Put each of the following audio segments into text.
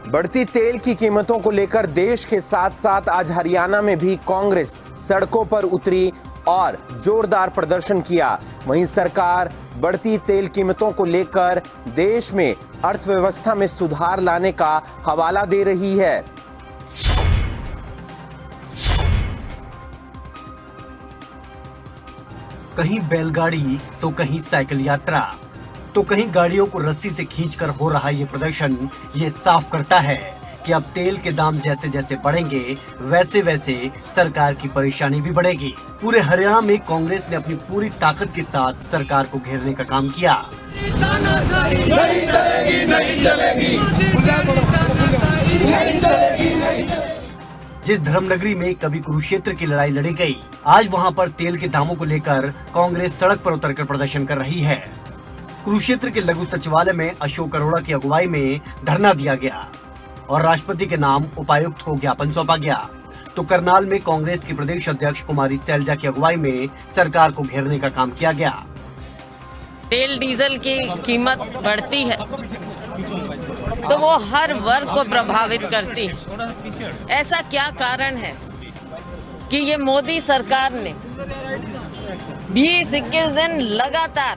बढ़ती तेल की कीमतों को लेकर देश के साथ साथ आज हरियाणा में भी कांग्रेस सड़कों पर उतरी और जोरदार प्रदर्शन किया। वहीं सरकार बढ़ती तेल कीमतों को लेकर देश में अर्थव्यवस्था में सुधार लाने का हवाला दे रही है। कहीं बैलगाड़ी तो कहीं साइकिल यात्रा तो कहीं गाड़ियों को रस्सी से खींचकर हो रहा ये प्रदर्शन ये साफ करता है कि अब तेल के दाम जैसे जैसे बढ़ेंगे वैसे वैसे सरकार की परेशानी भी बढ़ेगी। पूरे हरियाणा में कांग्रेस ने अपनी पूरी ताकत के साथ सरकार को घेरने का काम किया। जिस धर्मनगरी में कभी कुरुक्षेत्र की लड़ाई लड़ी गई, आज वहां पर तेल के दामों को लेकर कांग्रेस सड़क पर उतरकर प्रदर्शन कर रही है। कुरुक्षेत्र के लघु सचिवालय में अशोक अरोड़ा की अगुवाई में धरना दिया गया और राष्ट्रपति के नाम उपायुक्त को ज्ञापन सौंपा गया। तो करनाल में कांग्रेस की प्रदेश अध्यक्ष कुमारी सैलजा की अगुवाई में सरकार को घेरने का काम किया गया। तेल डीजल की कीमत बढ़ती है तो वो हर वर्ग को प्रभावित करती है। ऐसा क्या कारण है कि ये मोदी सरकार ने 20-21 दिन लगातार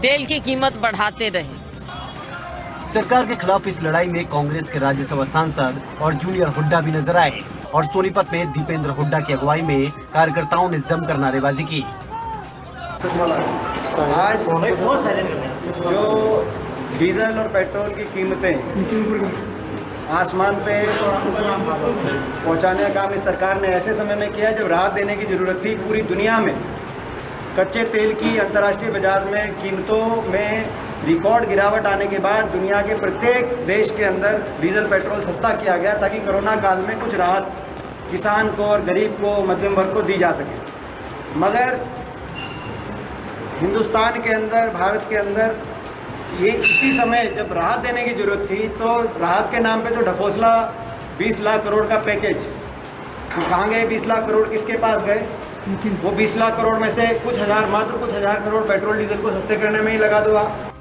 तेल की कीमत बढ़ाते रहे। सरकार के खिलाफ इस लड़ाई में कांग्रेस के राज्यसभा सांसद और जूनियर हुड्डा भी नजर आए और सोनीपत में दीपेंद्र हुड्डा की अगुवाई में कार्यकर्ताओं ने जमकर नारेबाजी की। आज जो डीजल और पेट्रोल की कीमतें आसमान पे पहुंचाने का काम इस सरकार ने ऐसे समय में किया जब राहत देने की जरूरत थी। पूरी दुनिया में कच्चे तेल की अंतर्राष्ट्रीय बाजार में कीमतों में रिकॉर्ड गिरावट आने के बाद दुनिया के प्रत्येक देश के अंदर डीजल पेट्रोल सस्ता किया गया ताकि कोरोना काल में कुछ राहत किसान को और गरीब को मध्यम वर्ग को दी जा सके। मगर हिंदुस्तान के अंदर, भारत के अंदर ये इसी समय जब राहत देने की जरूरत थी तो राहत के नाम पे तो ढकोसला 20 लाख करोड़ का पैकेज, तो कहाँ गए 20 लाख करोड़, किसके पास गए? वो 20 लाख करोड़ में से मात्र कुछ हजार करोड़ पेट्रोल डीजल को सस्ते करने में ही लगा दो आप।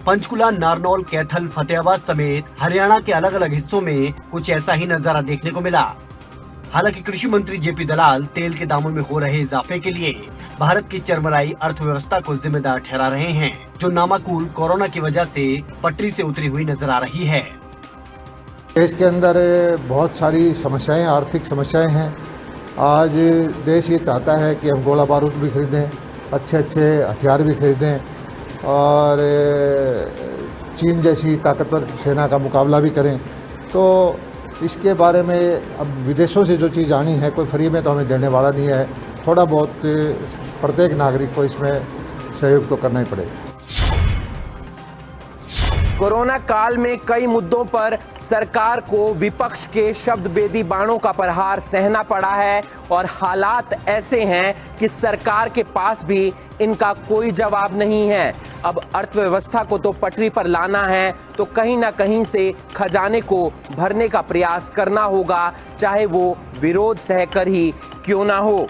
पंचकुला, नारनौल, कैथल, फतेहाबाद समेत हरियाणा के अलग अलग हिस्सों में कुछ ऐसा ही नजारा देखने को मिला। हालांकि कृषि मंत्री जेपी दलाल तेल के दामों में हो रहे इजाफे के लिए भारत की चरमराई अर्थव्यवस्था को जिम्मेदार ठहरा रहे हैं, जो नामाकुल कोरोना की वजह से पटरी से उतरी हुई नजर आ रही है। देश के अंदर बहुत सारी समस्याएं, आर्थिक समस्याएं हैं। आज देश ये चाहता है कि हम गोला बारूद भी खरीदें, अच्छे अच्छे हथियार भी खरीदें और चीन जैसी ताकतवर सेना का मुकाबला भी करें। तो इसके बारे में अब विदेशों से जो चीज़ आनी है कोई फ्री में तो हमें देने वाला नहीं है। थोड़ा बहुत प्रत्येक नागरिक को इसमें सहयोग तो करना ही पड़ेगा। कोरोना काल में कई मुद्दों पर सरकार को विपक्ष के शब्दभेदी बाणों का प्रहार सहना पड़ा है और हालात ऐसे हैं कि सरकार के पास भी इनका कोई जवाब नहीं है। अब अर्थव्यवस्था को तो पटरी पर लाना है तो कहीं ना कहीं से खजाने को भरने का प्रयास करना होगा, चाहे वो विरोध सहकर ही क्यों ना हो।